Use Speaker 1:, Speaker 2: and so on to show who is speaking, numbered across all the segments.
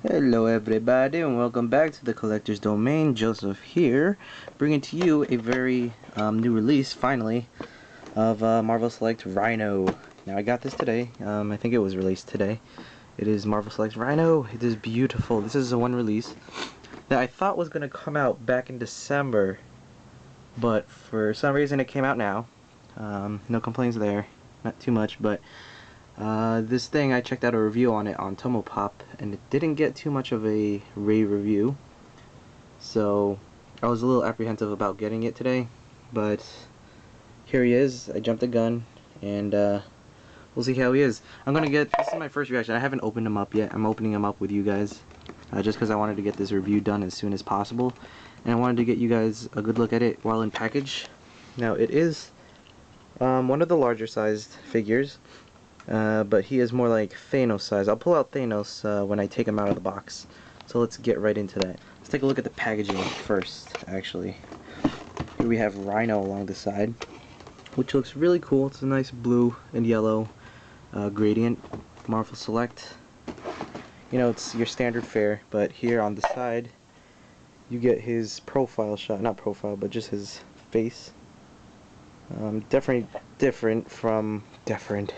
Speaker 1: Hello everybody and welcome back to the Collector's Domain. Joseph here, bringing to you a very new release, finally, of Marvel Select Rhino. Now I got this today, I think it was released today. It is Marvel Select Rhino. It is beautiful. This is the one release that I thought was going to come out back in December, but for some reason it came out now. No complaints there, not too much, but this thing, I checked out a review on it on Tomopop, and it didn't get too much of a rave review, so I was a little apprehensive about getting it today, but here he is. I jumped the gun, and we'll see how he is. This is my first reaction. I haven't opened him up yet. I'm opening him up with you guys, just because I wanted to get this review done as soon as possible, and I wanted to get you guys a good look at it while in package. Now, it is one of the larger sized figures. But he is more like Thanos size. I'll pull out Thanos when I take him out of the box. So let's get right into that. Let's take a look at the packaging first, actually. Here we have Rhino along the side, which looks really cool. It's a nice blue and yellow gradient. Marvel Select. You know, it's your standard fare, but here on the side, you get his profile shot. Not profile, but just his face. Definitely different from definitely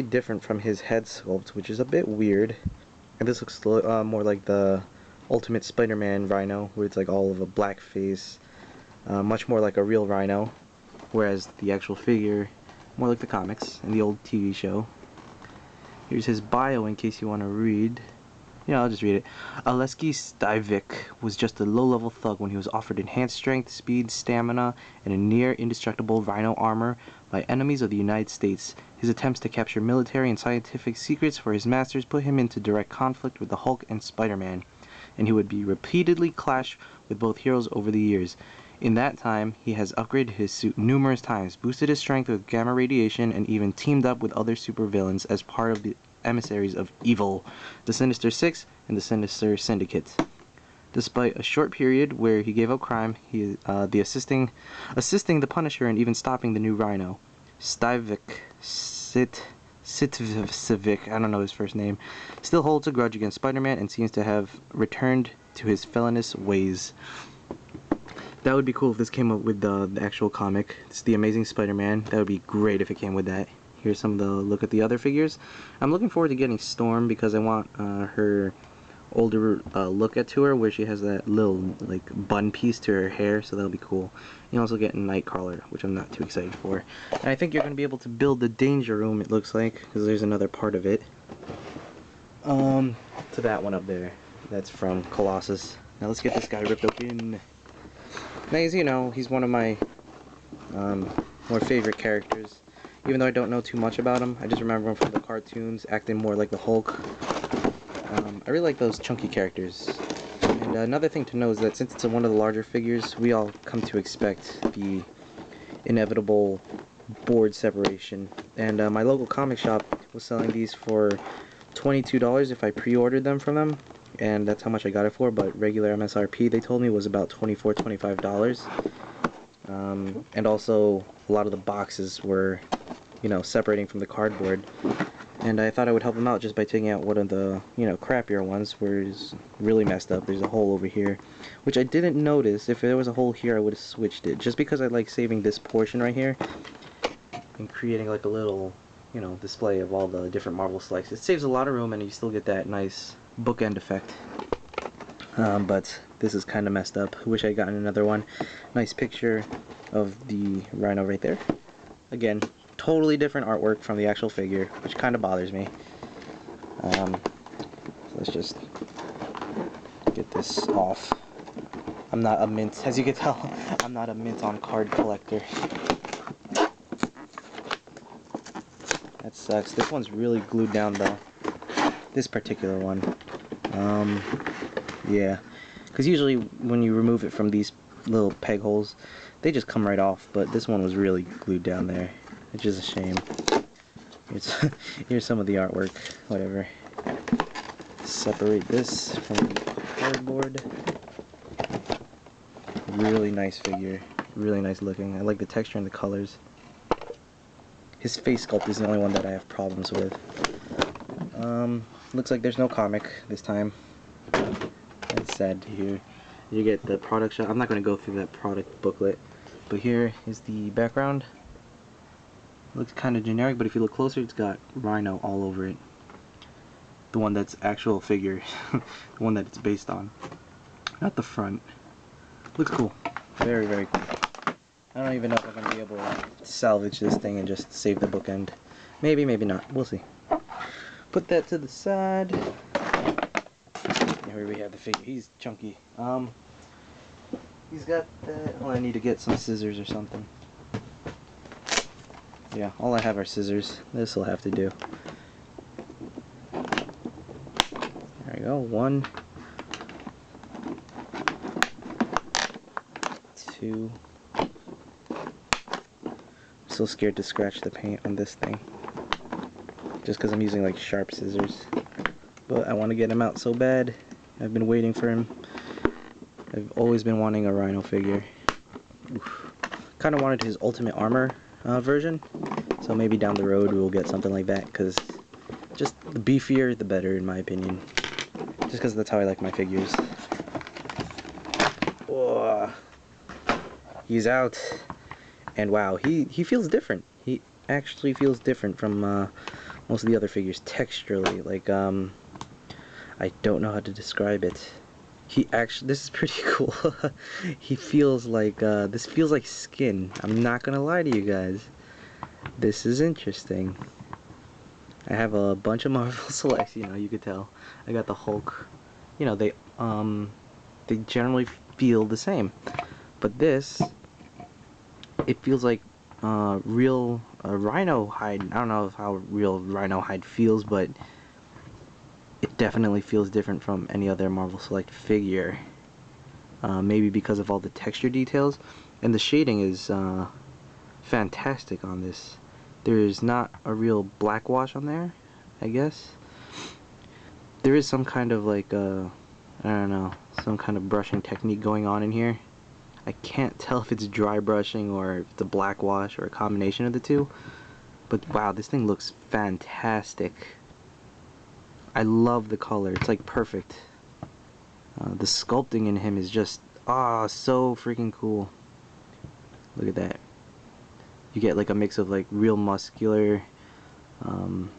Speaker 1: different from his head sculpt, which is a bit weird. And this looks more like the Ultimate Spider-Man Rhino, where it's like all of a black face, much more like a real Rhino, whereas the actual figure, more like the comics and the old TV show. Here's his bio in case you want to read. Yeah, I'll just read it. Aleski Styvik was just a low-level thug when he was offered enhanced strength, speed, stamina, and a near-indestructible Rhino armor by enemies of the United States. His attempts to capture military and scientific secrets for his masters put him into direct conflict with the Hulk and Spider-Man, and he would be repeatedly clash with both heroes over the years. In that time, he has upgraded his suit numerous times, boosted his strength with gamma radiation, and even teamed up with other supervillains as part of the emissaries of evil, the Sinister Six and the Sinister Syndicate. Despite a short period where he gave up crime, assisting the Punisher and even stopping the new Rhino. Styvik, Sitvik, I don't know his first name, still holds a grudge against Spider-Man and seems to have returned to his villainous ways. That would be cool if this came up with the actual comic. It's the Amazing Spider-Man. That would be great if it came with that. Here's some of the look at the other figures. I'm looking forward to getting Storm because I want her older look to her, where she has that little like bun piece to her hair, so that'll be cool. You also get Nightcrawler, which I'm not too excited for. And I think you're going to be able to build the Danger Room, it looks like, because there's another part of it. To that one up there. That's from Colossus. Now let's get this guy ripped open. Now, as you know, he's one of my more favorite characters. Even though I don't know too much about him, I just remember him from the cartoons, acting more like the Hulk. I really like those chunky characters. And another thing to know is that since it's one of the larger figures, we all come to expect the inevitable board separation. And my local comic shop was selling these for $22 if I pre-ordered them from them. And that's how much I got it for, but regular MSRP, they told me, was about $24, $25. And also, a lot of the boxes were, you know, separating from the cardboard, and I thought I would help him out just by taking out one of the, you know, crappier ones where it's really messed up. There's a hole over here, which I didn't notice. If there was a hole here, I would have switched it, just because I like saving this portion right here and creating like a little, you know, display of all the different Marvel Selects. It saves a lot of room, and you still get that nice bookend effect. But this is kind of messed up. I wish I had gotten another one. Nice picture of the Rhino right there. Again, totally different artwork from the actual figure, which kind of bothers me. So let's just get this off. I'm not a mint, as you can tell, I'm not a mint on card collector. That sucks. This one's really glued down though. This particular one. Yeah. Because usually when you remove it from these little peg holes, they just come right off, but this one was really glued down there, which is a shame. Here's some of the artwork, whatever. Separate this from the cardboard. Really nice figure, really nice looking. I like the texture and the colors. His face sculpt is the only one that I have problems with. looks like there's no comic this time. That's sad to hear. You get the product shot. I'm not going to go through that product booklet, but here is the background. Looks kind of generic, but if you look closer, it's got Rhino all over it. The one that's actual figure, the one that it's based on, not the front. Looks cool. Very, very cool. I don't even know if I'm going to be able to salvage this thing and just save the bookend. Maybe, maybe not. We'll see. Put that to the side. Here we have the figure. He's chunky. He's got that. Well, I need to get some scissors or something. Yeah, all I have are scissors. This will have to do. There we go. 1, 2. I'm so scared to scratch the paint on this thing, just because I'm using like sharp scissors. But I want to get him out so bad. I've been waiting for him. I've always been wanting a Rhino figure. Kind of wanted his Ultimate Armor version, so maybe down the road we'll get something like that, because just the beefier the better in my opinion, just because that's how I like my figures. Whoa. He's out, and wow, he feels different. He actually feels different from most of the other figures texturally. Like I don't know how to describe it. This is pretty cool. He feels like, this feels like skin. I'm not gonna lie to you guys. This is interesting. I have a bunch of Marvel Selects, you know, you could tell. I got the Hulk. You know, they generally feel the same. But this, it feels like real Rhino hide. I don't know how real Rhino hide feels, but it definitely feels different from any other Marvel Select figure. Maybe because of all the texture details, and the shading is fantastic on this. There's not a real black wash on there, I guess. There is some kind of like I don't know, some kind of brushing technique going on in here. I can't tell if it's dry brushing or if it's a black wash or a combination of the two. But wow, this thing looks fantastic. I love the color. It's like perfect. The sculpting in him is just so freaking cool. Look at that. You get like a mix of like real muscularity in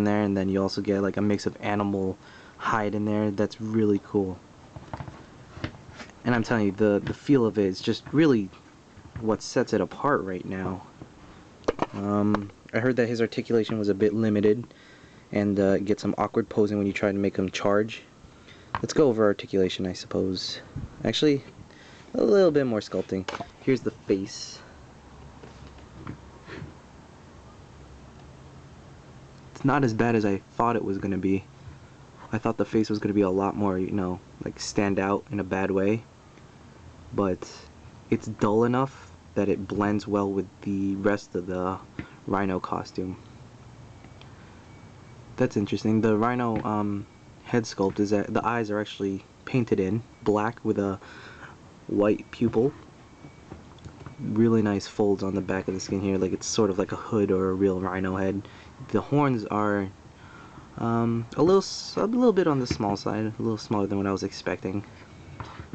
Speaker 1: there, and then you also get like a mix of animal hide in there. That's really cool. And I'm telling you, the feel of it is just really what sets it apart right now. I heard that his articulation was a bit limited, and get some awkward posing when you try to make him charge. Let's go over articulation, I suppose. Actually, a little bit more sculpting. Here's the face. It's not as bad as I thought it was going to be. I thought the face was going to be a lot more, you know, like stand out in a bad way. But it's dull enough that it blends well with the rest of the Rhino costume. That's interesting. The Rhino head sculpt is that the eyes are actually painted in black with a white pupil. Really nice folds on the back of the skin here, like it's sort of like a hood or a real Rhino head. The horns are a little bit on the small side, a little smaller than what I was expecting,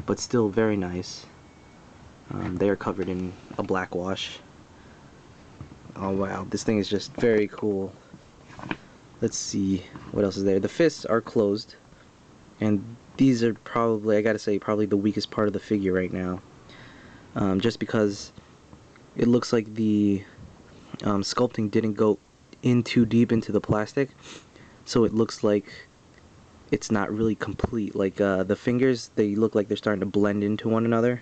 Speaker 1: but still very nice. They are covered in a black wash. Oh wow, this thing is just very cool. Let's see what else is there. The fists are closed, and these are probably, I gotta say, probably the weakest part of the figure right now. Just because it looks like the sculpting didn't go in too deep into the plastic, so it looks like it's not really complete. Like the fingers, they look like they're starting to blend into one another.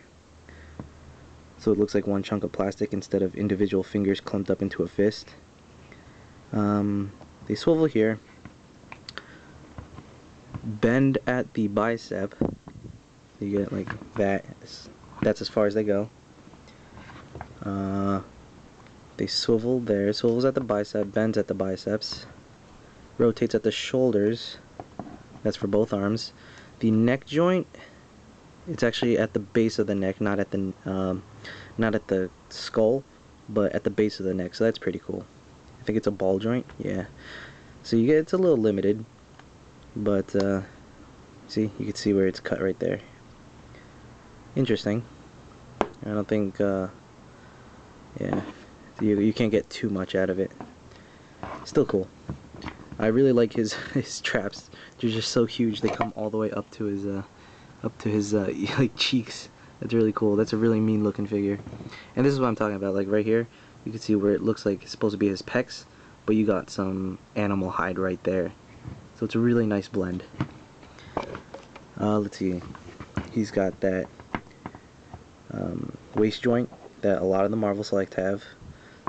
Speaker 1: So it looks like one chunk of plastic instead of individual fingers clumped up into a fist. They swivel here, bend at the bicep. You get like that. That's as far as they go. They swivel there, swivels at the bicep, bends at the biceps, rotates at the shoulders. That's for both arms. The neck joint, it's actually at the base of the neck, not at the skull, but at the base of the neck. So that's pretty cool. I think it's a ball joint. Yeah. So you get, it's a little limited, but see, you can see where it's cut right there. Interesting. I don't think, yeah, you can't get too much out of it. Still cool. I really like his his traps. They're just so huge. They come all the way up to his like cheeks. That's really cool. That's a really mean looking figure. And this is what I'm talking about. Like right here, you can see where it looks like it's supposed to be his pecs, but you got some animal hide right there. So it's a really nice blend. Let's see. He's got that waist joint that a lot of the Marvel Select have.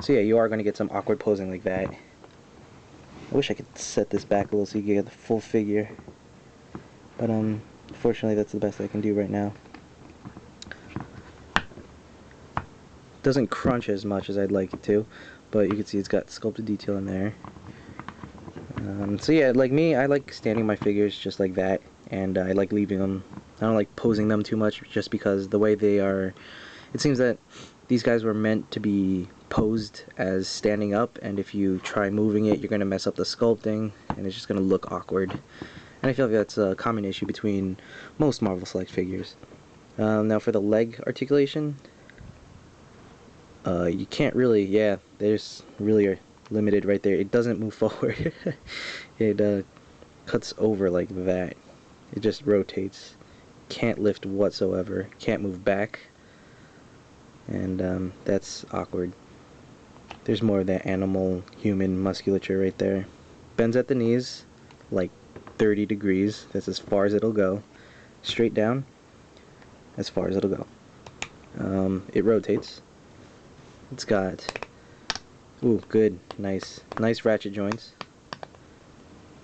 Speaker 1: So yeah, you are going to get some awkward posing like that. I wish I could set this back a little so you can get the full figure. But unfortunately that's the best I can do right now. Doesn't crunch as much as I'd like it to, but you can see it's got sculpted detail in there. So yeah, like me, I like standing my figures just like that, and I like leaving them. I don't like posing them too much, just because the way they are, it seems that these guys were meant to be posed as standing up, and if you try moving it, you're going to mess up the sculpting, and it's just going to look awkward. And I feel like that's a common issue between most Marvel Select figures. Now for the leg articulation, you can't really, yeah, there's really limited right there. It doesn't move forward. It cuts over like that. It just rotates. Can't lift whatsoever. Can't move back. And that's awkward. There's more of that animal human musculature right there. Bends at the knees like 30 degrees. That's as far as it'll go. Straight down, as far as it'll go. It rotates. It's got, ooh, good, nice ratchet joints.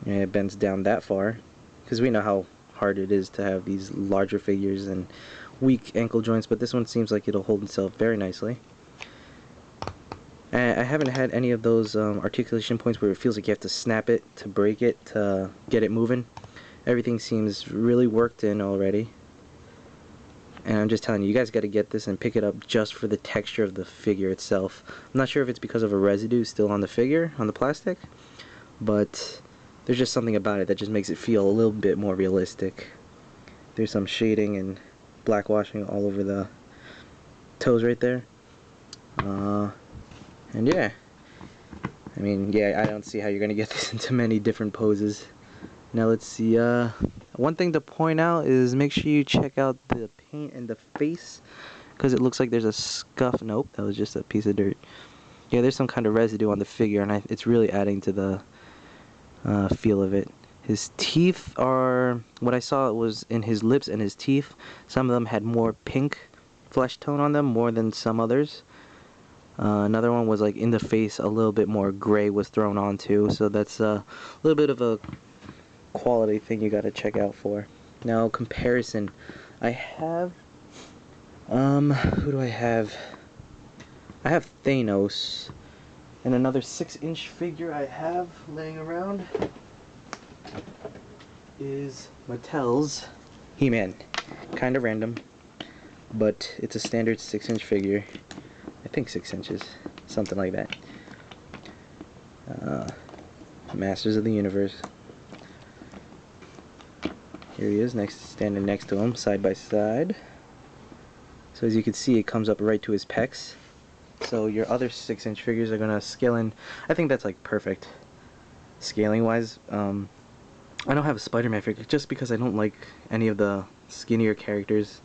Speaker 1: And it bends down that far, because we know how hard it is to have these larger figures and weak ankle joints, but this one seems like it'll hold itself very nicely. And I haven't had any of those articulation points where it feels like you have to snap it to break it to get it moving. Everything seems really worked in already. And I'm just telling you, you guys got to get this and pick it up just for the texture of the figure itself. I'm not sure if it's because of a residue still on the figure, on the plastic, but there's just something about it that just makes it feel a little bit more realistic. There's some shading and black washing all over the toes right there. And yeah, I mean, yeah, I don't see how you're going to get this into many different poses. Now let's see, one thing to point out is make sure you check out the paint in the face, because it looks like there's a scuff. Nope, that was just a piece of dirt. Yeah, there's some kind of residue on the figure, and it's really adding to the feel of it. His teeth are, what I saw was in his lips and his teeth, some of them had more pink flesh tone on them more than some others. Another one was like in the face, a little bit more gray was thrown onto, so that's a little bit of a quality thing you gotta check out for. Now comparison, I have who do I have? I have Thanos, and another 6-inch figure I have laying around is Mattel's He-Man. Kinda random, but it's a standard 6-inch figure. I think 6 inches, something like that. Masters of the Universe. Here he is, standing next to him, side by side. So as you can see, it comes up right to his pecs. So your other 6-inch figures are gonna scale in. I think that's like perfect, scaling wise. I don't have a Spider-Man figure just because I don't like any of the skinnier characters.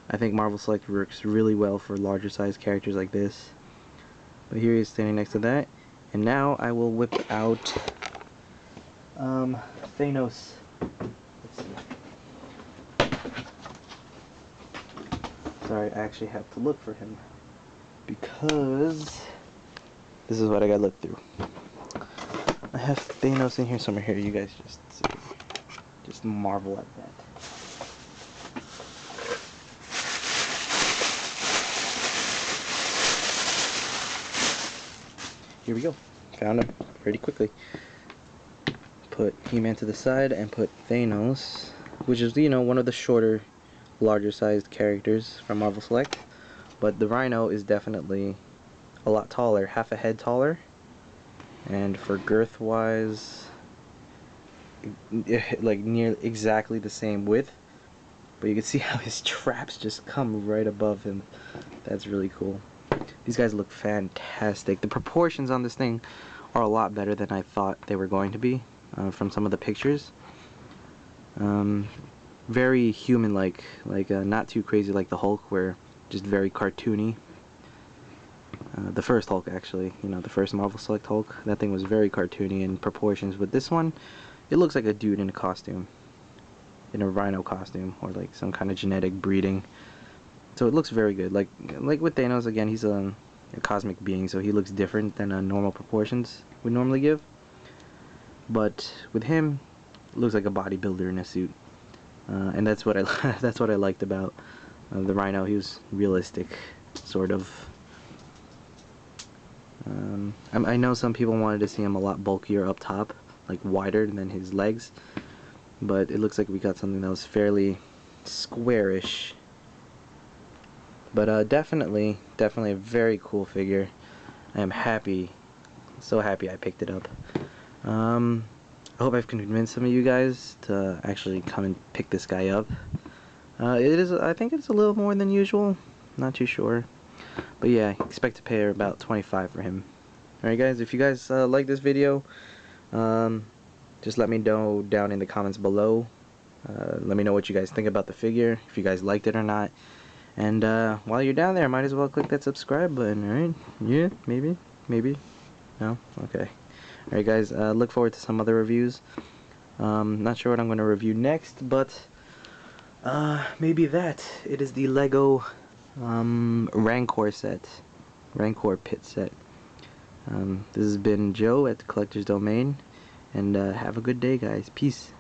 Speaker 1: I think Marvel Select works really well for larger size characters like this. But here he is standing next to that. And now I will whip out Thanos. Let's see. Sorry, I actually have to look for him, because this is what I gotta look through. I have Thanos in here somewhere. Here, you guys just marvel at that. Here we go. Found him pretty quickly. Put He-Man to the side and put Thanos, which is, you know, one of the shorter, larger sized characters from Marvel Select. But the Rhino is definitely a lot taller, half a head taller. And for girth wise, like near exactly the same width, but you can see how his traps just come right above him. That's really cool. These guys look fantastic. The proportions on this thing are a lot better than I thought they were going to be from some of the pictures. Very human-like, not too crazy like the Hulk, where just very cartoony. The first Hulk, actually, you know, the first Marvel Select Hulk, that thing was very cartoony in proportions. But this one, it looks like a dude in a costume, in a Rhino costume, or like some kind of genetic breeding. So it looks very good. Like with Thanos, again, he's a cosmic being, so he looks different than normal proportions would normally give. But with him, it looks like a bodybuilder in a suit, and that's what I that's what I liked about the Rhino. He was realistic, sort of. I know some people wanted to see him a lot bulkier up top, like wider than his legs, but it looks like we got something that was fairly squarish. But definitely a very cool figure. I am happy, so happy I picked it up. I hope I've convinced some of you guys to actually come and pick this guy up. I think it's a little more than usual. Not too sure. But yeah, expect to pay about $25 for him. Alright guys, if you guys like this video, just let me know down in the comments below. Let me know what you guys think about the figure, if you guys liked it or not. And while you're down there, might as well click that subscribe button, alright? Yeah, maybe? No? Okay. Alright guys, look forward to some other reviews. Not sure what I'm going to review next, but maybe that. It is the Lego Rancor set. Rancor pit set. This has been Joe at the Collector's Domain, and have a good day guys. Peace.